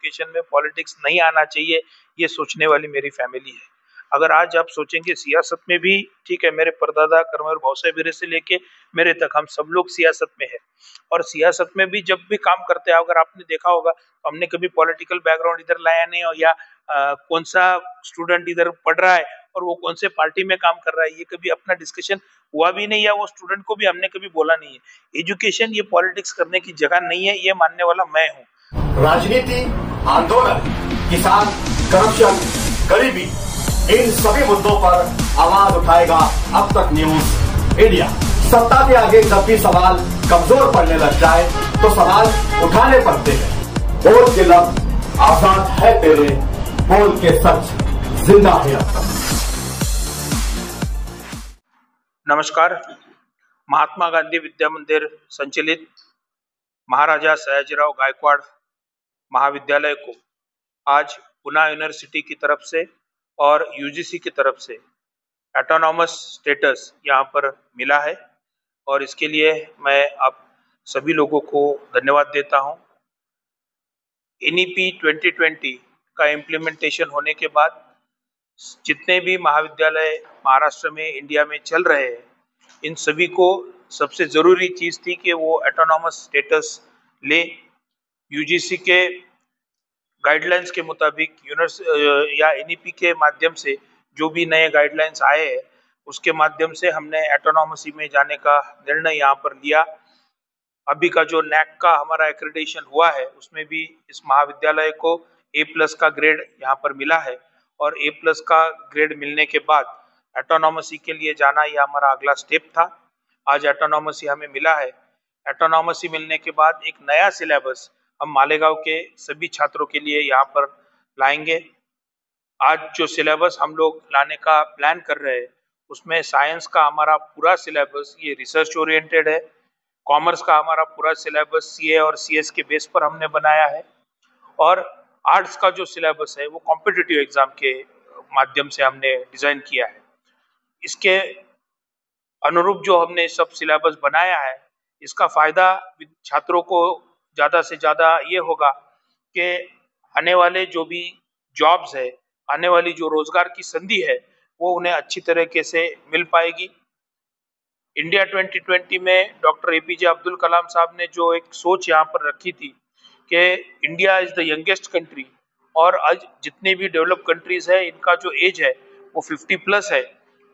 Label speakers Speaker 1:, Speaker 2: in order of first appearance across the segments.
Speaker 1: Education में politics नहीं आना चाहिए, ये सोचने वाली मेरी फैमिली है। अगर आज आप सोचेंगे सियासत में भी, ठीक है, मेरे परदादा कर्मवीर भावसाहेब वीरे से लेके मेरे तक हम सब लोग सियासत में है, और सियासत में भी जब भी काम करते हैं, अगर आपने देखा होगा तो हमने कभी पॉलिटिकल बैकग्राउंड इधर लाया नहीं हो, या कौन सा स्टूडेंट इधर पढ़ रहा है और वो कौन से पार्टी में काम कर रहा है, ये कभी अपना डिस्कशन हुआ भी नहीं, या वो स्टूडेंट को भी हमने कभी बोला नहीं है। एजुकेशन ये पॉलिटिक्स करने की जगह नहीं है, ये मानने वाला मैं हूँ।
Speaker 2: राजनीति, आंदोलन, किसान, करप्शन, गरीबी, इन सभी मुद्दों पर आवाज उठाएगा अब तक न्यूज इंडिया। सत्ता के आगे जब भी सवाल कमजोर पड़ने लग जाए तो सवाल उठाने पड़ते हैं। बोल के लफ्ज आजाद है तेरे, बोल के सच जिंदा है अब तक।
Speaker 1: नमस्कार। महात्मा गांधी विद्या मंदिर संचालित महाराजा सयाजीराव गायकवाड़ महाविद्यालय को आज पुणे यूनिवर्सिटी की तरफ से और यूजीसी की तरफ से ऑटोनॉमस स्टेटस यहाँ पर मिला है, और इसके लिए मैं आप सभी लोगों को धन्यवाद देता हूँ। एनईपी 2020 का इम्प्लीमेंटेशन होने के बाद जितने भी महाविद्यालय महाराष्ट्र में, इंडिया में चल रहे हैं, इन सभी को सबसे ज़रूरी चीज़ थी कि वो ऑटोनॉमस स्टेटस ले। यूजीसी के गाइडलाइंस के मुताबिक या एनईपी के माध्यम से जो भी नए गाइडलाइंस आए हैं, उसके माध्यम से हमने ऑटोनॉमसी में जाने का निर्णय यहाँ पर लिया। अभी का जो नैक का हमारा एक्रेडिटेशन हुआ है, उसमें भी इस महाविद्यालय को A+ का ग्रेड यहाँ पर मिला है, और A+ का ग्रेड मिलने के बाद ऑटोनॉमसी के लिए जाना ये हमारा अगला स्टेप था। आज ऑटोनॉमसी हमें मिला है। ऑटोनॉमसी मिलने के बाद एक नया सिलेबस हम मालेगांव के सभी छात्रों के लिए यहाँ पर लाएंगे। आज जो सिलेबस हम लोग लाने का प्लान कर रहे हैं, उसमें साइंस का हमारा पूरा सिलेबस ये रिसर्च ओरिएंटेड है। कॉमर्स का हमारा पूरा सिलेबस सीए और सीएस के बेस पर हमने बनाया है, और आर्ट्स का जो सिलेबस है वो कॉम्पिटिटिव एग्जाम के माध्यम से हमने डिजाइन किया है। इसके अनुरूप जो हमने सब सिलेबस बनाया है, इसका फायदा छात्रों को ज्यादा से ज्यादा ये होगा कि आने वाले जो भी जॉब्स है, आने वाली जो रोजगार की संधि है, वो उन्हें अच्छी तरीके से मिल पाएगी। इंडिया 2020 में डॉक्टर एपीजे अब्दुल कलाम साहब ने जो एक सोच यहाँ पर रखी थी कि India is the youngest country, और आज जितने भी डेवलप कंट्रीज है, इनका जो एज है वो 50+ है,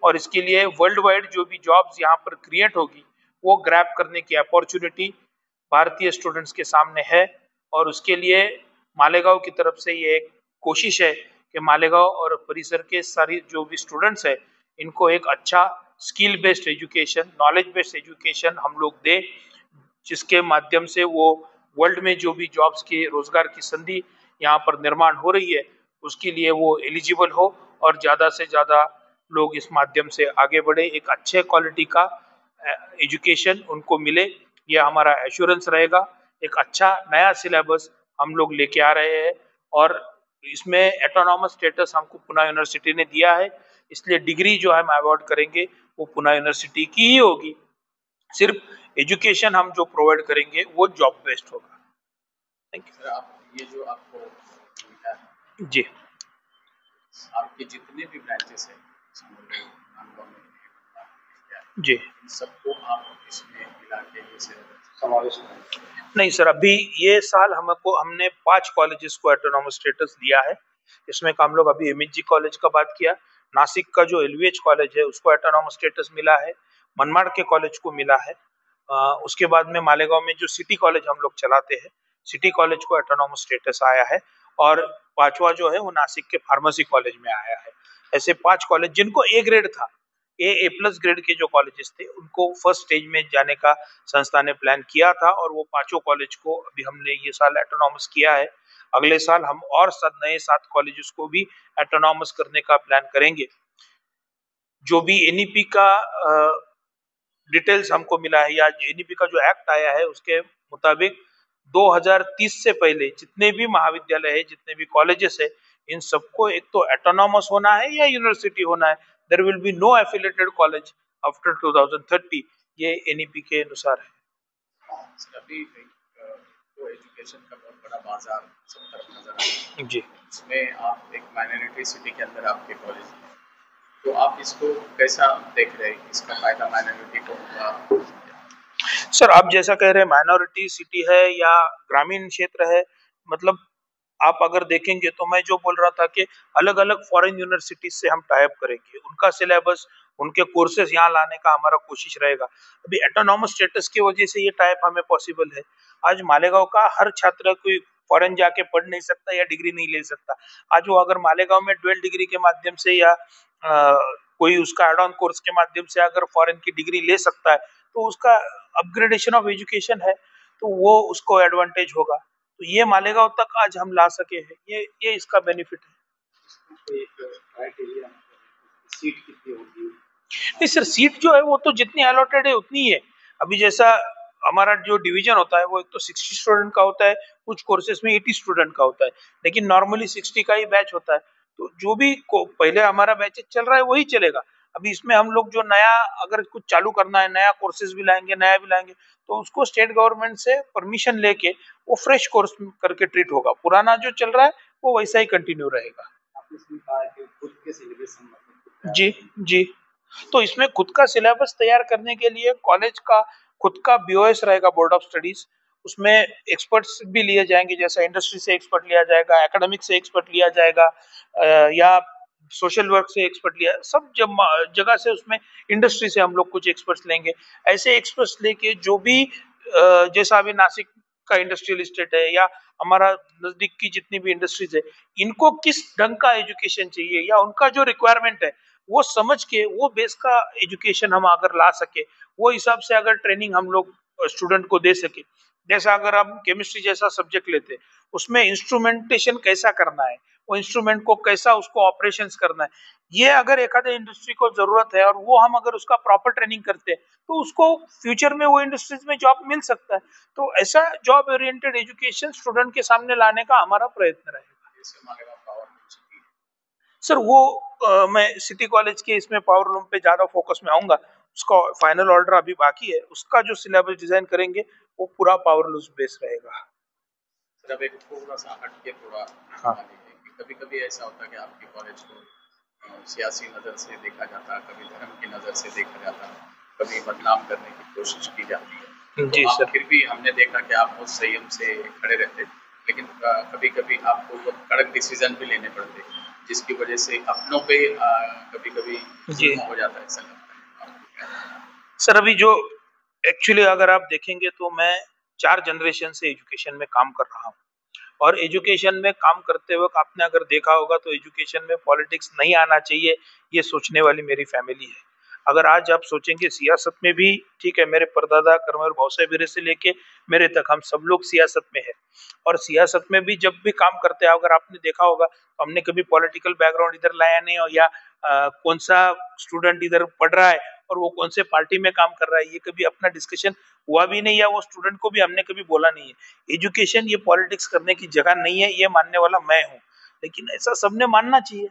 Speaker 1: और इसके लिए वर्ल्ड वाइड जो भी जॉब्स यहाँ पर क्रिएट होगी, वो ग्रैब करने की अपॉर्चुनिटी भारतीय स्टूडेंट्स के सामने है। और उसके लिए मालेगांव की तरफ से ये एक कोशिश है कि मालेगांव और परिसर के सारी जो भी स्टूडेंट्स है, इनको एक अच्छा skill based education, knowledge based education हम लोग दें, जिसके माध्यम से वो वर्ल्ड में जो भी जॉब्स की, रोजगार की संधि यहाँ पर निर्माण हो रही है, उसके लिए वो एलिजिबल हो, और ज़्यादा से ज़्यादा लोग इस माध्यम से आगे बढ़े, एक अच्छे क्वालिटी का एजुकेशन उनको मिले, यह हमारा एश्योरेंस रहेगा। एक अच्छा नया सिलेबस हम लोग लेके आ रहे हैं, और इसमें ऑटोनॉमस स्टेटस हमको पुणे यूनिवर्सिटी ने दिया है, इसलिए डिग्री जो हम अवॉर्ड करेंगे वो पुणे यूनिवर्सिटी की ही होगी। सिर्फ एजुकेशन हम जो प्रोवाइड करेंगे वो जॉब बेस्ड होगा। Thank you
Speaker 3: sir. आप ये जो आपको मिला है,
Speaker 1: जी,
Speaker 3: आपके जितने भी ब्रांचेस हैं
Speaker 1: जी,
Speaker 3: सबको आप इसमें मिला के समावेश करें?
Speaker 1: नहीं सर, अभी ये साल हमने 5 कॉलेजेस को ऑटोनॉमस स्टेटस दिया है। इसमें हम लोग अभी एमएचजी कॉलेज का बात किया, नासिक का जो एलवीएच कॉलेज है उसको ऑटोनॉमस स्टेटस मिला है, मनमाड़ के कॉलेज को मिला है। उसके बाद में मालेगांव में जो सिटी कॉलेज हम लोग चलाते हैं, सिटी कॉलेज को ऑटोनॉमस स्टेटस आया है, और 5वां जो है वो नासिक के फार्मेसी कॉलेज में आया है। ऐसे 5 कॉलेज जिनको ए ग्रेड था, A+ ग्रेड के जो कॉलेजेस थे, उनको फर्स्ट स्टेज में जाने का संस्था ने प्लान किया था, और वो 5 कॉलेज को अभी हमने ये साल ऑटोनॉमस किया है। अगले साल हम और नए 7 कॉलेजेस को भी ऑटोनॉमस करने का प्लान करेंगे। जो भी एनईपी का डिटेल्स हमको मिला है, या एनईपी का जो एक्ट आया है, उसके मुताबिक 2030 से पहले जितने भी महाविद्यालय है, जितने भी कॉलेजेस है, इन सबको एक तो ऑटोनॉमस होना है या यूनिवर्सिटी होना है। There will be no affiliated college after 2030, ये एनईपी के अनुसार है।
Speaker 3: अभी तो एजुकेशन का बहुत बड़ा बाजार सब तरफ नजर
Speaker 1: जी
Speaker 3: इसमें आप एक माइनॉरिटी सिटी के अंदर आपके कॉलेज है, तो आप इसको कैसा देख रहे हैं? इसका फायदा माइनॉरिटी को होगा?
Speaker 1: सर, आप जैसा कह रहे हैं माइनॉरिटी सिटी है या ग्रामीण क्षेत्र है, मतलब आप अगर देखेंगे तो मैं जो बोल रहा था कि अलग अलग फॉरेन यूनिवर्सिटीज से हम टाई अप करेंगे, उनका सिलेबस उनके कोर्सेज यहाँ लाने का हमारा कोशिश रहेगा। अभी एटोनॉमस स्टेटस की वजह से ये टाई अप हमें पॉसिबल है। आज मालेगांव का हर छात्र कोई फॉरेन जाके पढ़ नहीं सकता या डिग्री नहीं ले सकता। आज वो अगर मालेगांव में ड्यूअल डिग्री के माध्यम से या कोई उसका एड ऑन कोर्स के माध्यम से अगर फॉरेन की डिग्री ले सकता है तो उसका अपग्रेडेशन ऑफ एजुकेशन है, तो वो उसको एडवांटेज होगा। तो ये मालेगांव तक आज हम ला सके हैं, ये इसका बेनिफिट है।
Speaker 3: सीट कितनी होगी?
Speaker 1: नहीं सर, सीट जो है वो तो जितनी अलॉटेड है उतनी है। अभी जैसा हमारा जो डिवीजन होता है वो एक तो 60 स्टूडेंट का होता है, कुछ कोर्सेज में 80 स्टूडेंट का होता है, लेकिन नॉर्मली 60 का ही बैच होता है। तो जो भी पहले हमारा बैच चल रहा है वही चलेगा। अभी इसमें हम लोग जो नया अगर कुछ चालू करना है, नया कोर्सेज भी लाएंगे, नया भी लाएंगे, तो उसको स्टेट गवर्नमेंट से परमिशन लेके वो फ्रेश कोर्स करके ट्रीट होगा। पुराना जो चल रहा है वो वैसा ही कंटिन्यू रहेगा।
Speaker 3: आपने कहा कि खुद के सिलेबस
Speaker 1: जी जी। तो इसमें खुद का सिलेबस तैयार करने के लिए कॉलेज का खुद का बीओएस रहेगा, बोर्ड ऑफ स्टडीज। उसमें एक्सपर्ट्स भी लिए जाएंगे, जैसा इंडस्ट्री से एक्सपर्ट लिया जाएगा, एकेडमिक से एक्सपर्ट लिया जाएगा, या सोशल वर्क से एक्सपर्ट लिया, सब जगह से उसमें इंडस्ट्री से हम लोग कुछ एक्सपर्ट्स लेंगे। ऐसे एक्सपर्ट्स लेके जो भी जैसा अभी नासिक का इंडस्ट्रियल स्टेट है या हमारा नजदीक की जितनी भी इंडस्ट्रीज है, इनको किस ढंग का एजुकेशन चाहिए या उनका जो रिक्वायरमेंट है वो समझ के वो बेस का एजुकेशन हम अगर ला सके, वो हिसाब से अगर ट्रेनिंग हम लोग स्टूडेंट को दे सके। जैसा अगर हम केमिस्ट्री जैसा सब्जेक्ट लेते, उसमें इंस्ट्रूमेंटेशन कैसा करना है, वो इंस्ट्रूमेंट को कैसा उसको ऑपरेशंस करना है, ये अगर एक आधे इंडस्ट्री को जरूरत है और वो हम अगर उसका प्रॉपर ट्रेनिंग करते हैं तो उसको फ्यूचर में वो इंडस्ट्रीज में जॉब मिल सकता है। तो ऐसा जॉब ओरिएंटेड एजुकेशन स्टूडेंट के सामने लाने का हमारा प्रयत्न रहेगा। सर वो मैं सिटी कॉलेज के इसमें पावर लूम पे ज्यादा फोकस में आऊंगा। उसका फाइनल ऑर्डर अभी बाकी है, उसका जो सिलेबस डिजाइन करेंगे वो पूरा पावर लूम बेस रहेगा।
Speaker 3: सर अब एक थोड़ा सा हटके थोड़ा
Speaker 1: हाँ।
Speaker 3: कभी कभी ऐसा होता है कि आपके कॉलेज को सियासी नज़र से देखा जाता है, कभी धर्म की नज़र से देखा जाता है, कभी बदनाम करने की कोशिश की जाती है।
Speaker 1: जी
Speaker 3: तो
Speaker 1: सर।
Speaker 3: आप फिर भी हमने देखा कि आप बहुत संयम से खड़े रहते, लेकिन कभी कभी आपको बहुत कड़क डिसीजन भी लेने पड़ते, जिसकी वजह से अपनों पे कभी कभी हो जाता है, ऐसा लगता है।
Speaker 1: सर अभी जो एक्चुअली अगर आप देखेंगे तो मैं 4 जनरेशन से एजुकेशन में काम कर रहा हूँ, और एजुकेशन में काम करते वक्त आपने अगर देखा होगा तो एजुकेशन में पॉलिटिक्स नहीं आना चाहिए, ये सोचने वाली मेरी फैमिली है। अगर आज आप सोचेंगे सियासत में भी, ठीक है, मेरे परदादा कर्मवीर भावसाहेब वीरे से लेके मेरे तक हम सब लोग सियासत में है, और सियासत में भी जब भी काम करते हैं अगर आपने देखा होगा तो हमने कभी पॉलिटिकल बैकग्राउंड इधर लाया नहीं हो, या कौन सा स्टूडेंट इधर पढ़ रहा है और वो कौन से पार्टी में काम कर रहा है, ये कभी अपना डिस्कशन हुआ भी नहीं, या वो स्टूडेंट को भी हमने कभी बोला नहीं है। एजुकेशन ये पॉलिटिक्स करने की जगह नहीं है, ये मानने वाला मैं हूँ, लेकिन ऐसा सबने मानना चाहिए।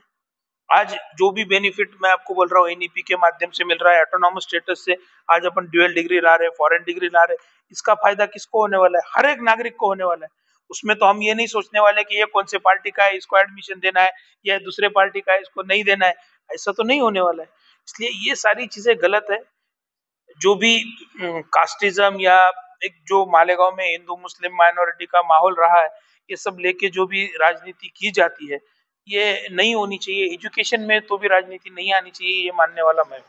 Speaker 1: आज जो भी बेनिफिट मैं आपको बोल रहा हूँ एनईपी के माध्यम से मिल रहा है, ऑटोनॉमस स्टेटस से आज अपन ड्यूअल डिग्री ला रहे हैं, फॉरेन डिग्री ला रहे हैं, इसका फायदा किसको होने वाला है? हर एक नागरिक को होने वाला है। उसमें तो हम ये नहीं सोचने वाले कि ये कौन से पार्टी का है, इसको एडमिशन देना है, या दूसरे पार्टी का है, इसको नहीं देना है, ऐसा तो नहीं होने वाला है। इसलिए ये सारी चीजें गलत है। जो भी कास्टिज्म या एक जो मालेगांव में हिंदू मुस्लिम माइनॉरिटी का माहौल रहा है, ये सब लेके जो भी राजनीति की जाती है ये नहीं होनी चाहिए। एजुकेशन में तो भी राजनीति नहीं आनी चाहिए, ये मानने वाला मैं हूँ।